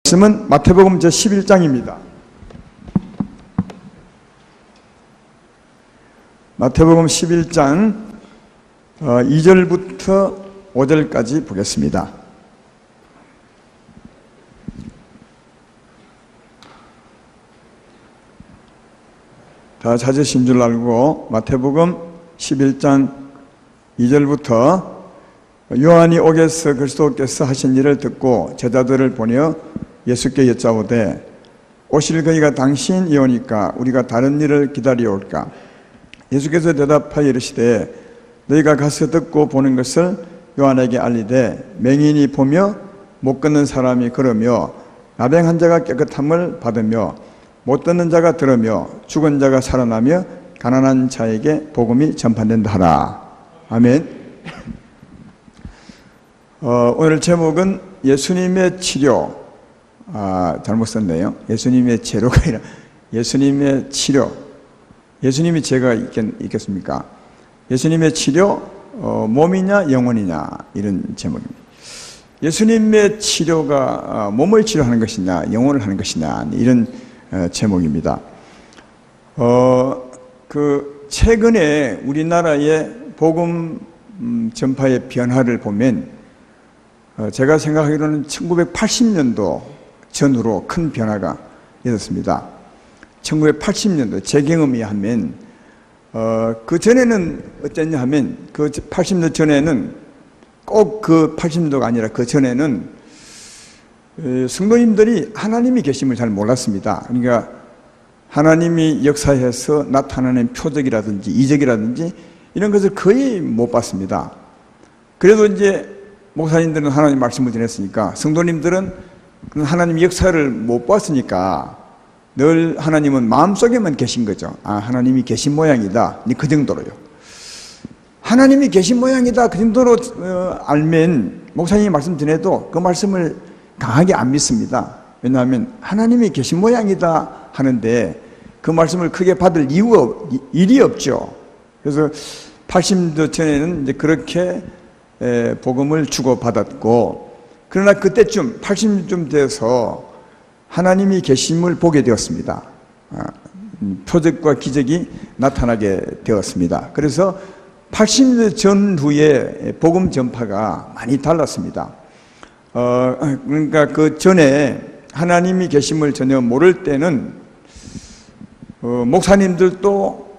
말씀은 마태복음 제11장입니다. 마태복음 11장 2절부터 5절까지 보겠습니다. 다 찾으신 줄 알고 마태복음 11장 2절부터 요한이 오게서 그리스도께서 하신 일을 듣고 제자들을 보내어 예수께 여짜오되 오실 그이가 당신이 오니까 우리가 다른 일을 기다려올까? 예수께서 대답하여 이르시되 너희가 가서 듣고 보는 것을 요한에게 알리되 맹인이 보며 못 걷는 사람이 걸으며 나병한 자가 깨끗함을 받으며 못 듣는 자가 들으며 죽은 자가 살아나며 가난한 자에게 복음이 전파된다 하라. 아멘. 오늘 제목은 예수님의 치료. 잘못 썼네요. 예수님의 제로가 아니라 예수님의 치료. 예수님이 죄가 있겠습니까? 예수님의 치료, 몸이냐 영혼이냐, 이런 제목입니다. 예수님의 치료가 몸을 치료하는 것이냐 영혼을 하는 것이냐, 이런 제목입니다. 최근에 우리나라의 복음 전파의 변화를 보면 제가 생각하기로는 1980년도 전후로 큰 변화가 있었습니다. 1980년도 제 경험에 하면 그 전에는 어땠냐 하면 그 80년도 전에는 꼭 그 80년도가 아니라 그 전에는 성도님들이 하나님이 계심을 잘 몰랐습니다. 그러니까 하나님이 역사해서 나타나는 표적이라든지 이적이라든지 이런 것을 거의 못 봤습니다. 그래도 이제 목사님들은 하나님 말씀을 전했으니까 성도님들은 하나님 역사를 못 봤으니까 늘 하나님은 마음속에만 계신 거죠. 하나님이 계신 모양이다, 그 정도로요. 하나님이 계신 모양이다 그 정도로 알면 목사님이 말씀 전해도 그 말씀을 강하게 안 믿습니다. 왜냐하면 하나님이 계신 모양이다 하는데 그 말씀을 크게 받을 일이 없죠. 그래서 80년 전에는 이제 그렇게 복음을 주고받았고, 그러나 그때쯤 80년쯤 돼서 하나님이 계심을 보게 되었습니다. 표적과 기적이 나타나게 되었습니다. 그래서 80년 전후에 복음 전파가 많이 달랐습니다. 그러니까 그 전에 하나님이 계심을 전혀 모를 때는 목사님들도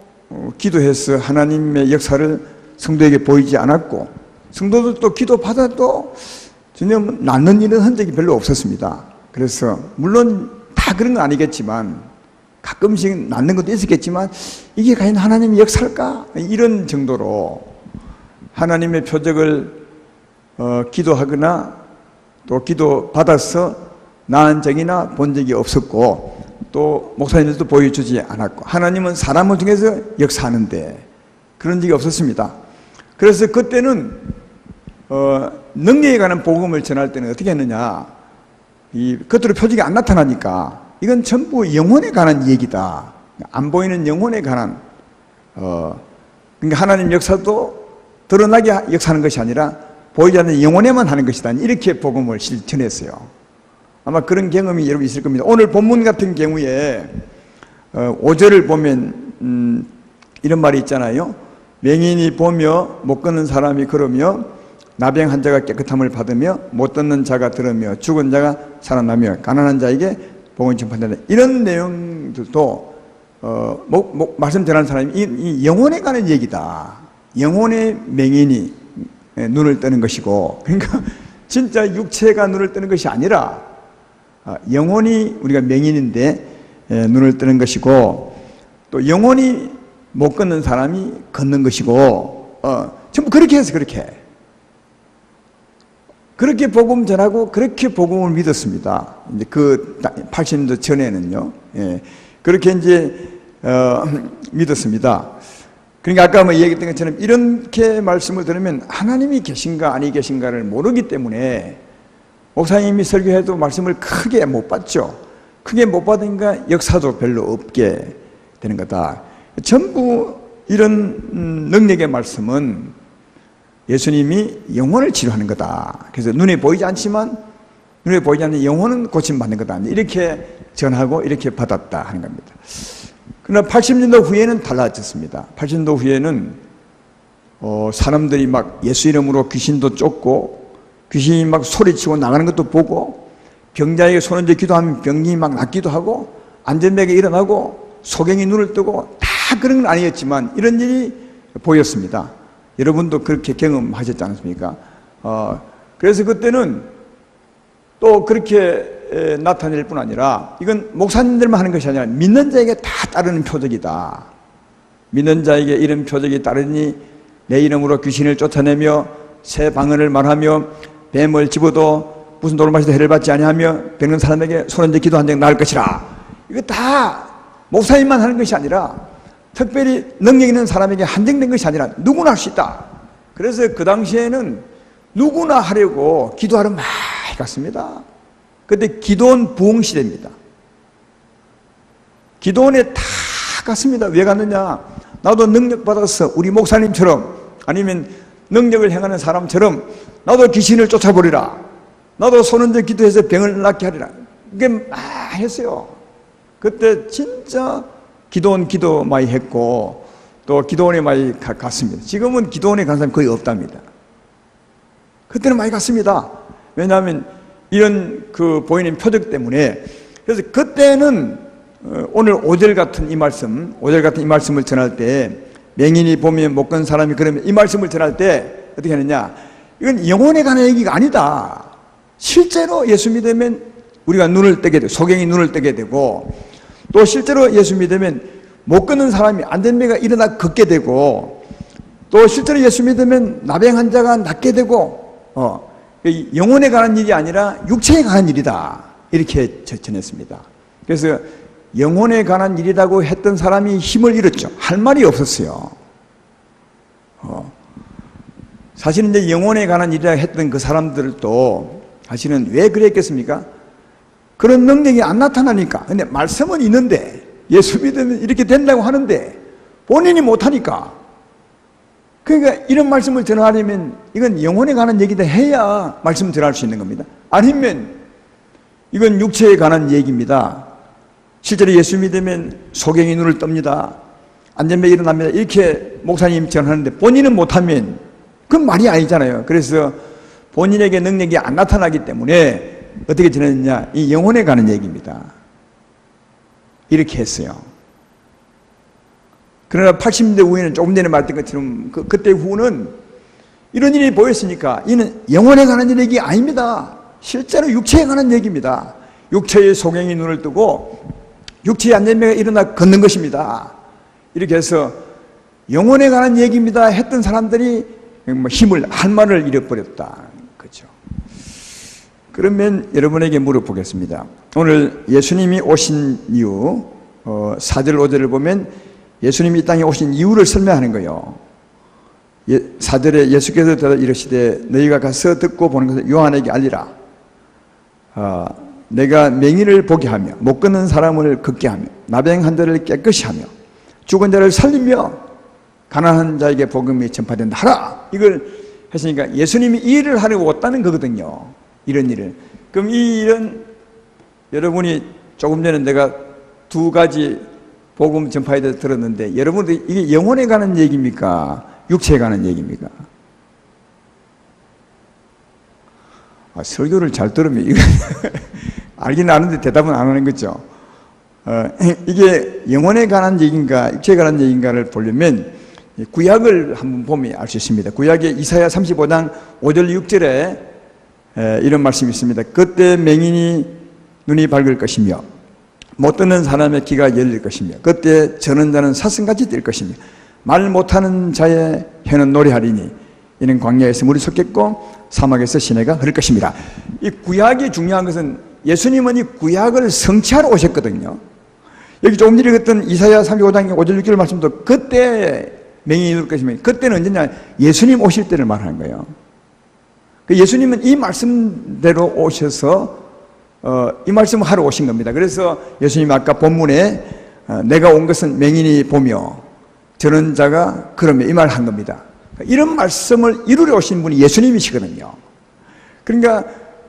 기도해서 하나님의 역사를 성도에게 보이지 않았고, 성도들도 기도 받아도 전혀 낫는 일은 흔적이 별로 없었습니다. 그래서 물론 다 그런 건 아니겠지만 가끔씩 낫는 것도 있었겠지만 이게 과연 하나님의 역사일까? 이런 정도로 하나님의 표적을 기도하거나 또 기도 받아서 나은 적이나 본 적이 없었고, 또 목사님들도 보여주지 않았고, 하나님은 사람을 통해서 역사하는데 그런 적이 없었습니다. 그래서 그때는 능력에 관한 복음을 전할 때는 어떻게 했느냐, 겉으로 표적이 안 나타나니까 이건 전부 영혼에 관한 얘기다, 안 보이는 영혼에 관한 그러니까 하나님 역사도 드러나게 역사하는 것이 아니라 보이지 않는 영혼에만 하는 것이다, 이렇게 복음을 실천했어요. 아마 그런 경험이 여러분 있을 겁니다. 오늘 본문 같은 경우에 5절을 보면 이런 말이 있잖아요. 맹인이 보며 못 걷는 사람이 걸으며 나병 한 자가 깨끗함을 받으며 못 듣는 자가 들으며 죽은 자가 살아나며 가난한 자에게 복음이 전파된다. 이런 내용들도 말씀 전하는 사람이 이 영혼에 관한 얘기다. 영혼의 맹인이 눈을 뜨는 것이고, 그러니까 진짜 육체가 눈을 뜨는 것이 아니라 영혼이 우리가 맹인인데 눈을 뜨는 것이고, 또 영혼이 못 걷는 사람이 걷는 것이고, 전부 그렇게 해서 그렇게 복음 전하고 그렇게 복음을 믿었습니다. 이제 그 80년도 전에는요, 그렇게 이제 믿었습니다. 그러니까 아까 얘기했던 것처럼 이렇게 말씀을 들으면 하나님이 계신가 아니 계신가를 모르기 때문에 목사님이 설교해도 말씀을 크게 못 받죠. 크게 못 받으니까 역사도 별로 없게 되는 거다. 전부 이런 능력의 말씀은 예수님이 영혼을 치료하는 거다. 그래서 눈에 보이지 않지만 눈에 보이지 않는 영혼은 고침받는 거다. 이렇게 전하고 이렇게 받았다 하는 겁니다. 그러나 80년도 후에는 달라졌습니다. 80년도 후에는 사람들이 막 예수 이름으로 귀신도 쫓고 귀신이 막 소리치고 나가는 것도 보고 병자에게 손 얹어 기도하면 병이 막 낫기도 하고 안전벨이 일어나고 소경이 눈을 뜨고 다 그런 건 아니었지만 이런 일이 보였습니다. 여러분도 그렇게 경험하셨지 않습니까? 그래서 그때는 또 그렇게 나타낼 뿐 아니라 이건 목사님들만 하는 것이 아니라 믿는 자에게 다 따르는 표적이다. 믿는 자에게 이런 표적이 따르니 내 이름으로 귀신을 쫓아내며 새 방언을 말하며 뱀을 집어도 무슨 돌마시도 해를 받지 아니하며 병든 사람에게 손 얹어 기도한 적 나을 것이라. 이거 다 목사님만 하는 것이 아니라 특별히 능력 있는 사람에게 한정된 것이 아니라 누구나 할 수 있다. 그래서 그 당시에는 누구나 하려고 기도하러 많이 갔습니다. 그때 기도원 부흥 시대입니다. 기도원에 다 갔습니다. 왜 갔느냐? 나도 능력 받아서 우리 목사님처럼 아니면 능력을 행하는 사람처럼 나도 귀신을 쫓아버리라. 나도 손 얹어 기도해서 병을 낫게 하리라. 이게 막 했어요. 그때 진짜 기도원 기도 많이 했고 또 기도원에 많이 갔습니다. 지금은 기도원에 가는 사람이 거의 없답니다. 그때는 많이 갔습니다. 왜냐하면 이런 그 보이는 표적 때문에. 그래서 그때는 오늘 5절 같은 이 말씀을 전할 때 맹인이 보면 못 건 사람이 그러면 이 말씀을 전할 때 어떻게 하느냐? 이건 영혼에 관한 얘기가 아니다. 실제로 예수 믿으면 우리가 눈을 뜨게 되고 소경이 눈을 뜨게 되고 또 실제로 예수 믿으면 못 걷는 사람이 안전벨가 일어나 걷게 되고 또 실제로 예수 믿으면 나병 환자가 낫게 되고 영혼에 관한 일이 아니라 육체에 관한 일이다. 이렇게 전했습니다. 그래서 영혼에 관한 일이라고 했던 사람이 힘을 잃었죠. 할 말이 없었어요. 사실은 이제 영혼에 관한 일이라고 했던 그 사람들도 사실은 왜 그랬겠습니까? 그런 능력이 안 나타나니까. 근데 말씀은 있는데 예수 믿으면 이렇게 된다고 하는데 본인이 못하니까. 그러니까 이런 말씀을 전하려면 이건 영혼에 관한 얘기다 해야 말씀을 전할 수 있는 겁니다. 아니면 이건 육체에 관한 얘기입니다. 실제로 예수 믿으면 소경이 눈을 뜹니다. 안전벨이 일어납니다. 이렇게 목사님 전하는데 본인은 못하면 그건 말이 아니잖아요. 그래서 본인에게 능력이 안 나타나기 때문에 어떻게 전했느냐? 이 영혼에 관한 얘기입니다. 이렇게 했어요. 그러나 80년대 후에는 조금 전에 말했던 것처럼 그때 후는 이런 일이 보였으니까 이는 영혼에 관한 얘기 아닙니다. 실제로 육체에 관한 얘기입니다. 육체의 소경이 눈을 뜨고 육체의 안전벨가 일어나 걷는 것입니다. 이렇게 해서 영혼에 관한 얘기입니다 했던 사람들이 힘을 할 말을 잃어버렸다. 그렇죠. 그러면 여러분에게 물어보겠습니다. 오늘 예수님이 오신 이유 4절 5절을 보면 예수님이 이 땅에 오신 이유를 설명하는 거예요. 4절에 예수께서 대답 이르시되 너희가 가서 듣고 보는 것을 요한에게 알리라. 내가 맹인을 보게 하며 못 걷는 사람을 걷게 하며 나병 환자를 깨끗이 하며 죽은 자를 살리며 가난한 자에게 복음이 전파된다 하라. 이걸 했으니까 예수님이 이 일을 하려고 왔다는 거거든요. 이런 일을. 그럼 이 일은 여러분이 조금 전에 내가 두 가지 복음 전파에 대해서 들었는데 여러분들 이게 영혼에 관한 얘기입니까? 육체에 관한 얘기입니까? 설교를 잘 들으면 이거 알긴 아는데 대답은 안 하는 거죠. 이게 영혼에 관한 얘기인가 육체에 관한 얘기인가를 보려면 구약을 한번 보면 알 수 있습니다. 구약의 이사야 35장 5절 6절에 이런 말씀이 있습니다. 그때 맹인이 눈이 밝을 것이며 못 듣는 사람의 귀가 열릴 것이며 그때 저는 자는 사슴같이 뛸 것이며 말 못하는 자의 혀는 노래하리니 이는 광야에서 물이 솟겠고 사막에서 시내가 흐를 것입니다. 이 구약이 중요한 것은 예수님은 이 구약을 성취하러 오셨거든요. 여기 조금 전에 했던 이사야 35장 5절 6절 말씀도 그때 맹인이 누울 것이며 그때는 언제냐? 예수님 오실 때를 말하는 거예요. 예수님은 이 말씀대로 오셔서 이 말씀을 하러 오신 겁니다. 그래서 예수님 아까 본문에 내가 온 것은 맹인이 보며 저런 자가 그러며 이 말을 한 겁니다. 이런 말씀을 이루려 오신 분이 예수님이시거든요. 그러니까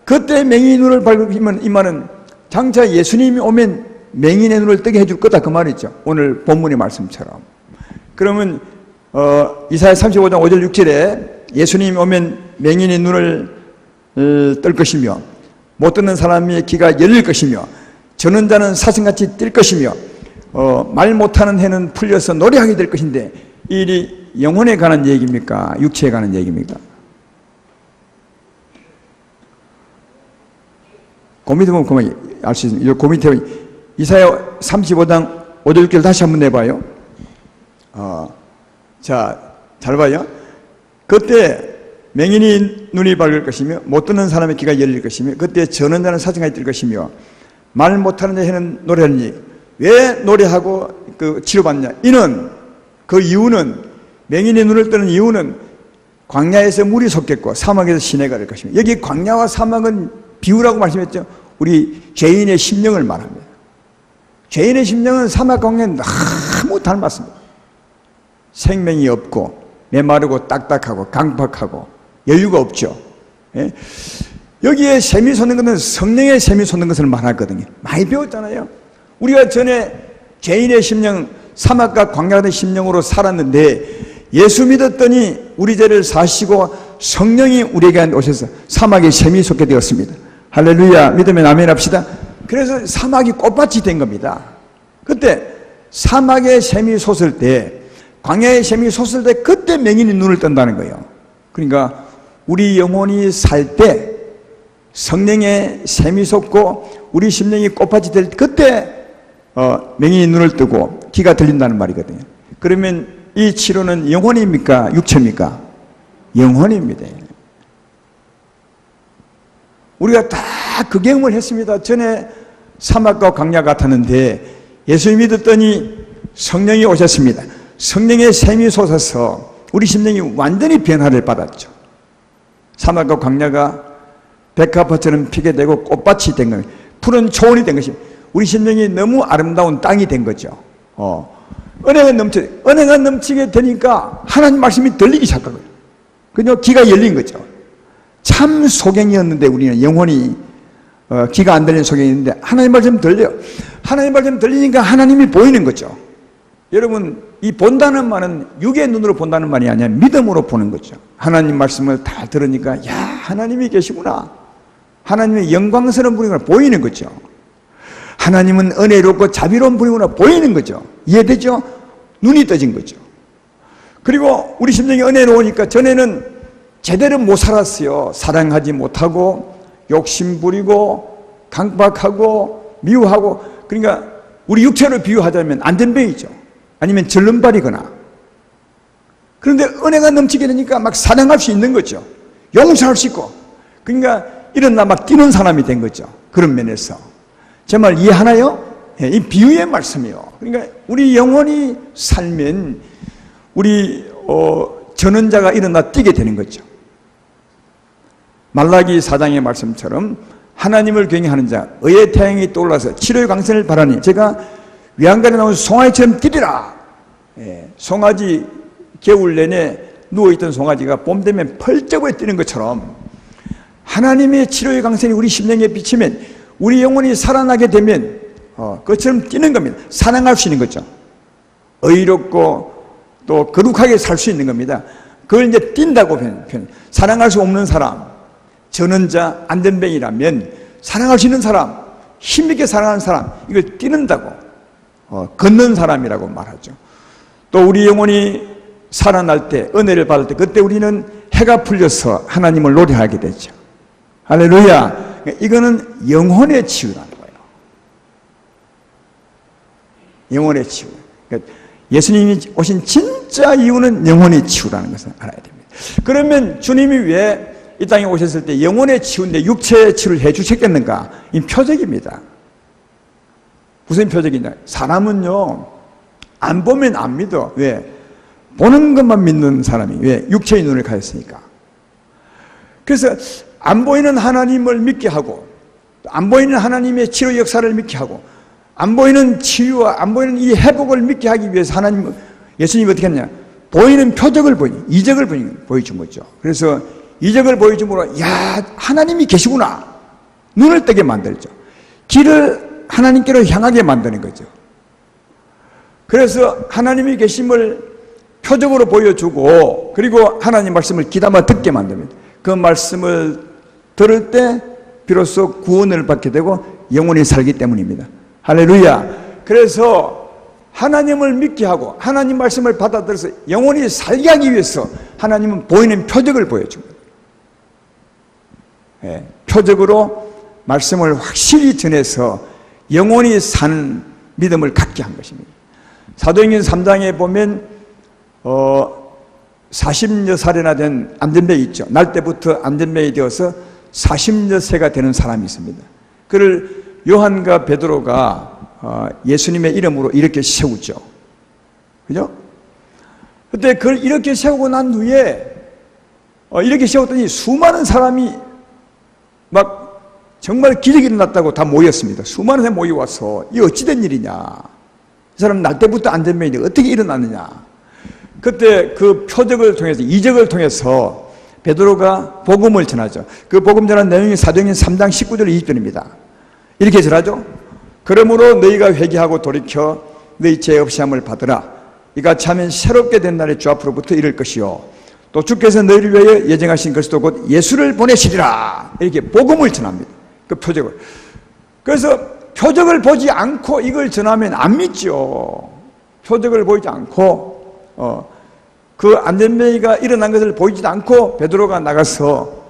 그때 맹인의 눈을 밝히면 이 말은 장차 예수님이 오면 맹인의 눈을 뜨게 해줄 거다 그 말이죠. 오늘 본문의 말씀처럼. 그러면 이사야 35장 5절 6절에 예수님이 오면 맹인의 눈을 뜰 것이며 못 듣는 사람의 귀가 열릴 것이며 저는 자는 사슴같이 뛸 것이며 말 못하는 해는 풀려서 노래하게 될 것인데, 이 일이 영혼에 관한 얘기입니까? 육체에 관한 얘기입니까? 고민해보면 그만 알 수 있습니다. 고민해보면 이사야 35장 5절 6절 다시 한번 내봐요. 자, 잘 봐요. 그때 맹인이 눈이 밝을 것이며 못 듣는 사람의 귀가 열릴 것이며 그때 저는 자는 사슴같이 뛸 것이며 말 못하는 해는 노래하니. 왜 노래하고 치료받냐? 그 이유는, 맹인의 눈을 뜨는 이유는 광야에서 물이 솟겠고 사막에서 시내가 될 것입니다. 여기 광야와 사막은 비유라고 말씀했죠. 우리 죄인의 심령을 말합니다. 죄인의 심령은 사막 광야에 너무 닮았습니다. 생명이 없고 메마르고 딱딱하고 강박하고 여유가 없죠. 예? 여기에 샘이 솟는 것은 성령의 샘이 솟는 것을 말하거든요. 많이 배웠잖아요. 우리가 전에 죄인의 심령, 사막과 광야 같은 심령으로 살았는데 예수 믿었더니 우리 죄를 사시고 성령이 우리에게 오셔서 사막에 샘이 솟게 되었습니다. 할렐루야. 믿으면 아멘 합시다. 그래서 사막이 꽃밭이 된 겁니다. 그때 사막에 샘이 솟을 때, 광야에 샘이 솟을 때 그때 맹인이 눈을 뜬다는 거예요. 그러니까 우리 영혼이 살 때 성령의 샘이 솟고 우리 심령이 꽃밭이 될 때 그때 맹인이 눈을 뜨고 귀가 들린다는 말이거든요. 그러면 이 치료는 영혼입니까? 육체입니까? 영혼입니다. 우리가 다 그 경험을 했습니다. 전에 사막과 광야 같았는데 예수 믿었더니 성령이 오셨습니다. 성령의 샘이 솟아서 우리 심령이 완전히 변화를 받았죠. 사막과 광야가 백합화처럼 피게 되고 꽃밭이 된 거예요. 푸른 초원이 된 것입니다. 우리 심령이 너무 아름다운 땅이 된 거죠. 은혜가 넘치게 되니까 하나님 말씀이 들리기 시작한 거예요. 그냥 귀가 열린 거죠. 참 소경이었는데 우리는 영혼이 귀가 안 들리는 소경이었는데 하나님 말씀 들려요. 하나님 말씀 들리니까 하나님이 보이는 거죠. 여러분, 이 본다는 말은 육의 눈으로 본다는 말이 아니라 믿음으로 보는 거죠. 하나님 말씀을 다 들으니까 야, 하나님이 계시구나. 하나님의 영광스러운 분이구나 보이는 거죠. 하나님은 은혜롭고 자비로운 분이구나 보이는 거죠. 이해되죠? 눈이 떠진 거죠. 그리고 우리 심령이 은혜로우니까 전에는 제대로 못 살았어요. 사랑하지 못하고 욕심 부리고 강박하고 미워하고. 그러니까 우리 육체로 비유하자면 안전병이죠. 아니면 절름발이거나. 그런데 은혜가 넘치게 되니까 막 사랑할 수 있는 거죠. 용서할 수 있고. 그러니까 일어나 막 뛰는 사람이 된 거죠. 그런 면에서. 제 말 이해하나요? 이 비유의 말씀이요. 그러니까 우리 영혼이 살면 우리 전원자가 일어나 뛰게 되는 거죠. 말라기 4장의 말씀처럼 하나님을 경외하는 자 의의 태양이 떠올라서 치료의 광선을 바라니 제가 위안간에 나온 송아지처럼 뛰리라. 송아지 겨울 내내 누워있던 송아지가 봄 되면 펄쩍을 뛰는 것처럼 하나님의 치료의 광선이 우리 심령에 비치면 우리 영혼이 살아나게 되면 그것처럼 뛰는 겁니다. 사랑할 수 있는 거죠. 의롭고 또 거룩하게 살 수 있는 겁니다. 그걸 이제 뛴다고 표현. 사랑할 수 없는 사람, 전원자, 안전뱅이라면 사랑할 수 있는 사람, 힘있게 사랑하는 사람, 이걸 뛰는다고 걷는 사람이라고 말하죠. 또 우리 영혼이 살아날 때, 은혜를 받을 때 그때 우리는 해가 풀려서 하나님을 노래하게 되죠. 할렐루야. 이거는 영혼의 치유라는 거예요. 영혼의 치유. 그러니까 예수님이 오신 진짜 이유는 영혼의 치유라는 것을 알아야 됩니다. 그러면 주님이 왜 이 땅에 오셨을 때 영혼의 치유인데 육체의 치유를 해 주셨겠는가? 이 표적입니다. 무슨 표적이냐? 사람은요, 안 보면 안 믿어. 왜? 보는 것만 믿는 사람이. 왜? 육체의 눈을 가졌으니까. 그래서 안 보이는 하나님을 믿게 하고, 안 보이는 하나님의 치료 역사를 믿게 하고, 안 보이는 치유와 안 보이는 이 회복을 믿게 하기 위해서 예수님이 어떻게 했냐? 보이는 표적을 이적을 보여준 거죠. 그래서 이적을 보여줌으로, 야, 하나님이 계시구나. 눈을 뜨게 만들죠. 길을 하나님께로 향하게 만드는 거죠. 그래서 하나님이 계심을 표적으로 보여주고, 그리고 하나님 말씀을 귀담아 듣게 만듭니다. 그 말씀을 들을 때 비로소 구원을 받게 되고 영원히 살기 때문입니다. 할렐루야. 그래서 하나님을 믿게 하고 하나님 말씀을 받아들여서 영원히 살게 하기 위해서 하나님은 보이는 표적을 보여줍니다. 표적으로 말씀을 확실히 전해서 영원히 사는 믿음을 갖게 한 것입니다. 사도행전 3장에 보면 40여 살이나 된 안전병이 있죠. 날 때부터 안전병이 되어서 40여 세가 되는 사람이 있습니다. 그를 요한과 베드로가 예수님의 이름으로 이렇게 세우죠. 그죠? 그때 그걸 이렇게 세우고 난 후에 이렇게 세웠더니 수많은 사람이 막 정말 기적이 일어났다고 다 모였습니다. 수많은 사람이 모여와서 이 어찌된 일이냐, 이 사람 날 때부터 안전병인데 어떻게 일어났느냐. 그때 그 표적을 통해서, 이적을 통해서 베드로가 복음을 전하죠. 그 복음 전한 내용이 사도행전 3장 19절 20절입니다. 이렇게 전하죠. 그러므로 너희가 회개하고 돌이켜 너희 죄 없이함을 받으라. 이같이 하면 새롭게 된 날에 주 앞으로부터 이를 것이요 또 주께서 너희를 위하여 예정하신 그리스도 곧 예수를 보내시리라. 이렇게 복음을 전합니다. 그 표적을. 그래서 표적을 보지 않고 이걸 전하면 안 믿죠. 표적을 보이지 않고 그 안전병이가 일어난 것을 보이지도 않고 베드로가 나가서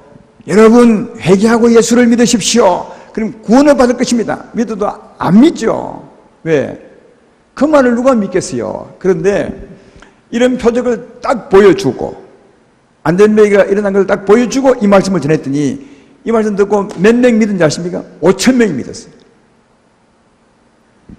여러분 회개하고 예수를 믿으십시오. 그럼 구원을 받을 것입니다. 믿어도 안 믿죠. 왜? 그 말을 누가 믿겠어요? 그런데 이런 표적을 딱 보여주고 안전병이가 일어난 것을 딱 보여주고 이 말씀을 전했더니 이 말씀 듣고 몇 명 믿은지 아십니까? 5,000명이 믿었어요.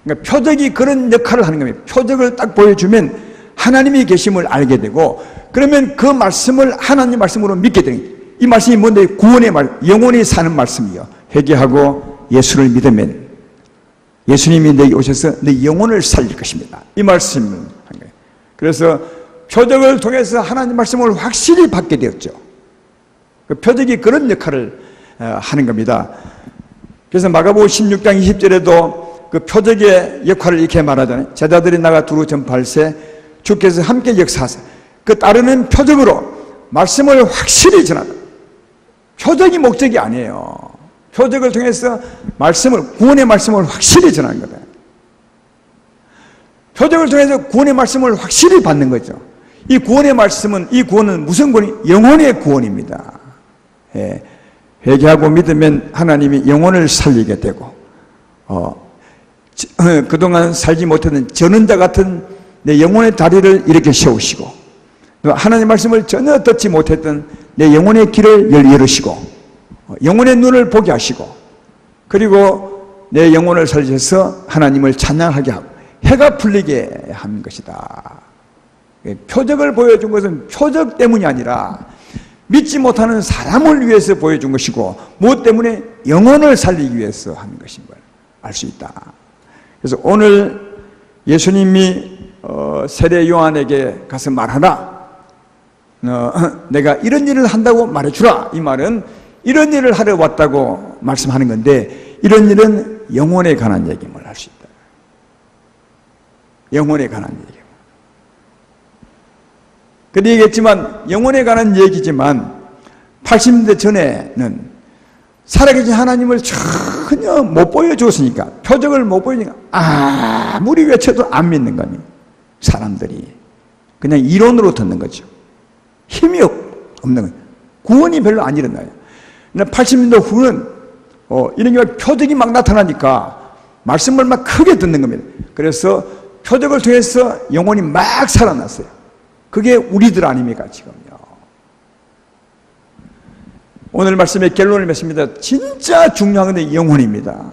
그러니까 표적이 그런 역할을 하는 겁니다. 표적을 딱 보여주면 하나님이 계심을 알게 되고, 그러면 그 말씀을 하나님 말씀으로 믿게 되는 거예요. 이 말씀이 뭔데? 구원의 말, 영원히 사는 말씀이요. 회개하고 예수를 믿으면 예수님이 너희 오셔서 너 영혼을 살릴 것입니다. 이 말씀을 한 거예요. 그래서 표적을 통해서 하나님 말씀을 확실히 받게 되었죠. 그 표적이 그런 역할을 하는 겁니다. 그래서 마가복음 16장 20절에도 그 표적의 역할을 이렇게 말하잖아요. 제자들이 나가 두루 전파할세 주께서 함께 역사하사 그 따르는 표적으로 말씀을 확실히 전하다. 표적이 목적이 아니에요. 표적을 통해서 말씀을, 구원의 말씀을 확실히 전하는 거다. 표적을 통해서 구원의 말씀을 확실히 받는 거죠. 이 구원의 말씀은, 이 구원은 무슨 구원이? 영혼의 구원입니다. 예. 회개하고 믿으면 하나님이 영혼을 살리게 되고, 그동안 살지 못했던 전원자 같은 내 영혼의 다리를 이렇게 세우시고, 하나님 말씀을 전혀 듣지 못했던 내 영혼의 길을 열으시고, 영혼의 눈을 보게 하시고, 그리고 내 영혼을 살리셔서 하나님을 찬양하게 하고 해가 풀리게 하는 것이다. 표적을 보여준 것은 표적 때문이 아니라 믿지 못하는 사람을 위해서 보여준 것이고, 무엇 때문에? 영혼을 살리기 위해서 하는 것인 걸 알 수 있다. 그래서 오늘 예수님이 세례 요한에게 가서 말하라. 내가 이런 일을 한다고 말해주라. 이 말은 이런 일을 하러 왔다고 말씀하는 건데, 이런 일은 영혼에 관한 얘기임을 알 수 있다. 영혼에 관한 얘기. 그때 얘기했지만 영혼에 관한 얘기지만 80년대 전에는 살아계신 하나님을 전혀 못 보여줬으니까, 표적을 못 보여주니까 아무리 외쳐도 안 믿는 겁니다. 사람들이 그냥 이론으로 듣는 거죠. 힘이 없는 거예요. 구원이 별로 안 일어나요. 80년대 후는 이런 게 표적이 막 나타나니까 말씀을 막 크게 듣는 겁니다. 그래서 표적을 통해서 영혼이 막 살아났어요. 그게 우리들 아닙니까 지금요. 오늘 말씀의 결론을 맺습니다. 진짜 중요한 건 영혼입니다.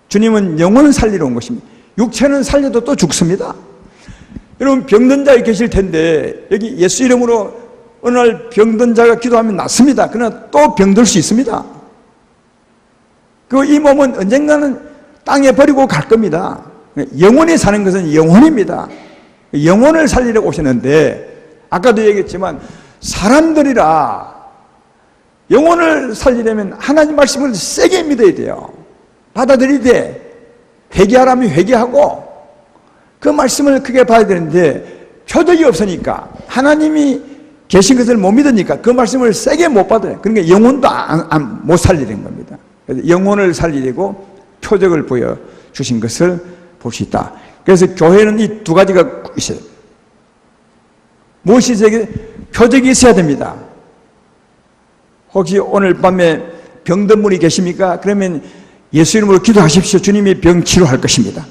주님은 영혼을 살리러 온 것입니다. 육체는 살려도 또 죽습니다. 여러분 병든 자 계실 텐데, 여기 예수 이름으로 어느 날 병든 자가 기도하면 낫습니다. 그러나 또 병들 수 있습니다. 이 몸은 언젠가는 땅에 버리고 갈 겁니다. 영혼이 사는 것은 영혼입니다. 영혼을 살리러 오셨는데, 아까도 얘기했지만 사람들이라 영혼을 살리려면 하나님 말씀을 세게 믿어야 돼요. 받아들이되 회개하라면 회개하고 그 말씀을 크게 봐야 되는데 표적이 없으니까 하나님이 계신 것을 못 믿으니까 그 말씀을 세게 못 받아요. 그러니까 영혼도 못 살리는 겁니다. 그래서 영혼을 살리려고 표적을 보여주신 것을 볼 수 있다. 그래서 교회는 이 두 가지가 있어요. 무엇이 저게 표적이 있어야 됩니다. 혹시 오늘 밤에 병든 분이 계십니까? 그러면 예수 이름으로 기도하십시오. 주님이 병 치료할 것입니다.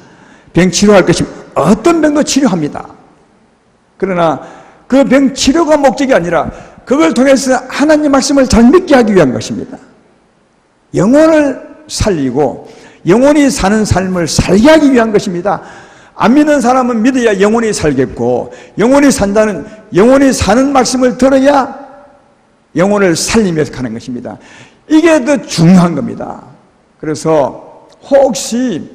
병 치료할 것입니다. 어떤 병도 치료합니다. 그러나 그 병 치료가 목적이 아니라 그걸 통해서 하나님 말씀을 잘 믿게 하기 위한 것입니다. 영혼을 살리고 영혼이 사는 삶을 살게 하기 위한 것입니다. 안 믿는 사람은 믿어야 영혼이 살겠고 영혼이 사는 말씀을 들어야 영혼을 살리면서 가는 것입니다. 이게 더 중요한 겁니다. 그래서 혹시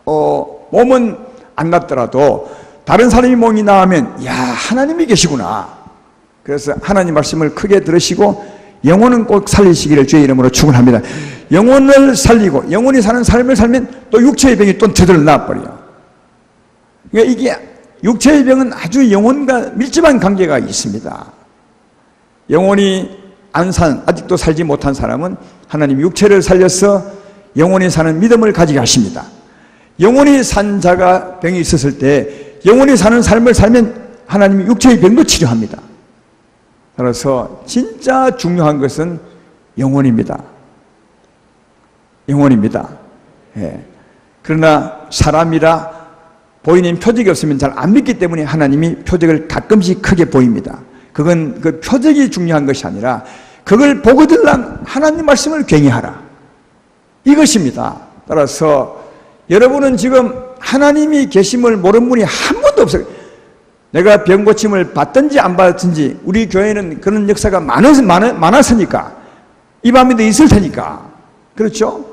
몸은 안 낫더라도 다른 사람이 몸이 나으면 야 하나님이 계시구나. 그래서 하나님 말씀을 크게 들으시고 영혼은 꼭 살리시기를 주의 이름으로 축원합니다. 영혼을 살리고 영혼이 사는 삶을 살면 또 육체의 병이 또 저절로 나아버려요. 그러니까 이게 육체의 병은 아주 영혼과 밀접한 관계가 있습니다. 영혼이 아직도 살지 못한 사람은 하나님 육체를 살려서 영혼이 사는 믿음을 가지게 하십니다. 영혼이 산 자가 병이 있었을 때 영혼이 사는 삶을 살면 하나님이 육체의 병도 치료합니다. 따라서 진짜 중요한 것은 영혼입니다. 영혼입니다. 예. 그러나 사람이라 보이는 표적이 없으면 잘 안 믿기 때문에 하나님이 표적을 가끔씩 크게 보입니다. 그건 그 표적이 중요한 것이 아니라 그걸 보거들랑 하나님 말씀을 괭이하라. 이것입니다. 따라서 여러분은 지금 하나님이 계심을 모르는 분이 한 번도 없어요. 내가 병 고침을 받든지 안 받든지 우리 교회는 그런 역사가 많았으니까 이 밤에도 있을 테니까 그렇죠?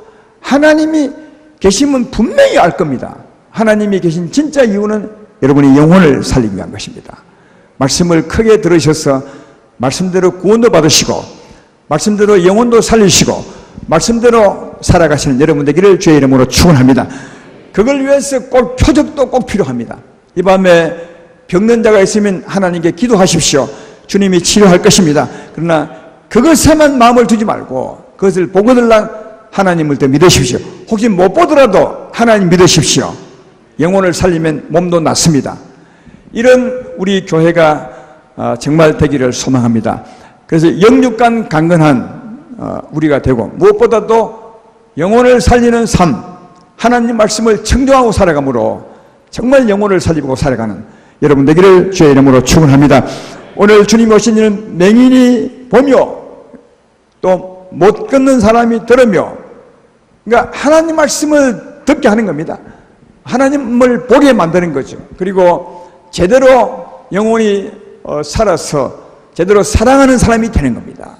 하나님이 계시면 분명히 알 겁니다. 하나님이 계신 진짜 이유는 여러분의 영혼을 살리기 위한 것입니다. 말씀을 크게 들으셔서 말씀대로 구원도 받으시고 말씀대로 영혼도 살리시고 말씀대로 살아가시는 여러분 되기를 주의 이름으로 축원합니다. 그걸 위해서 꼭 표적도 꼭 필요합니다. 이 밤에 병든 자가 있으면 하나님께 기도하십시오. 주님이 치료할 것입니다. 그러나 그것에만 마음을 두지 말고 그것을 보고들랑 하나님을 더 믿으십시오. 혹시 못 보더라도 하나님 믿으십시오. 영혼을 살리면 몸도 낫습니다. 이런 우리 교회가 정말 되기를 소망합니다. 그래서 영육간 강건한 우리가 되고 무엇보다도 영혼을 살리는 삶, 하나님 말씀을 청정하고 살아가므로 정말 영혼을 살리고 살아가는 여러분 되기를 주의 이름으로 축원합니다. 오늘 주님 오신 일은 맹인이 보며 또 못 걷는 사람이 들으며 그러니까 하나님 말씀을 듣게 하는 겁니다. 하나님을 보게 만드는 거죠. 그리고 제대로 영혼이 살아서 제대로 사랑하는 사람이 되는 겁니다.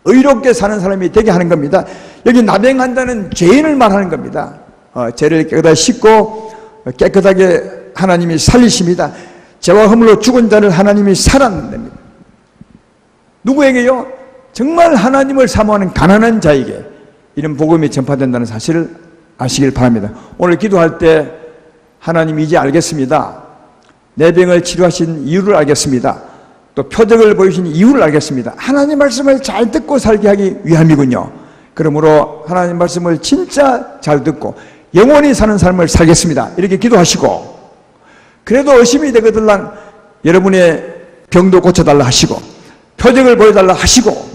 의롭게 사는 사람이 되게 하는 겁니다. 여기 나병한다는 죄인을 말하는 겁니다. 죄를 깨끗하게 씻고 깨끗하게 하나님이 살리십니다. 죄와 허물로 죽은 자를 하나님이 살아낸답니다. 누구에게요? 정말 하나님을 사모하는 가난한 자에게 이런 복음이 전파된다는 사실을 아시길 바랍니다. 오늘 기도할 때 하나님 이제 알겠습니다. 내 병을 치료하신 이유를 알겠습니다. 또 표적을 보이신 이유를 알겠습니다. 하나님 말씀을 잘 듣고 살게 하기 위함이군요. 그러므로 하나님 말씀을 진짜 잘 듣고 영원히 사는 삶을 살겠습니다. 이렇게 기도하시고 그래도 의심이 되거들랑 여러분의 병도 고쳐달라 하시고 표적을 보여달라 하시고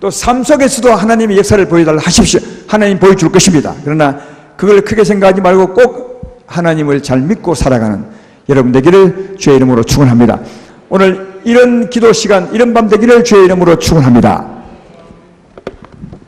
또 삶 속에서도 하나님의 역사를 보여달라 하십시오. 하나님 보여줄 것입니다. 그러나 그걸 크게 생각하지 말고 꼭 하나님을 잘 믿고 살아가는 여러분 되기를 주의 이름으로 축원합니다. 오늘 이런 기도 시간, 이런 밤 되기를 주의 이름으로 축원합니다.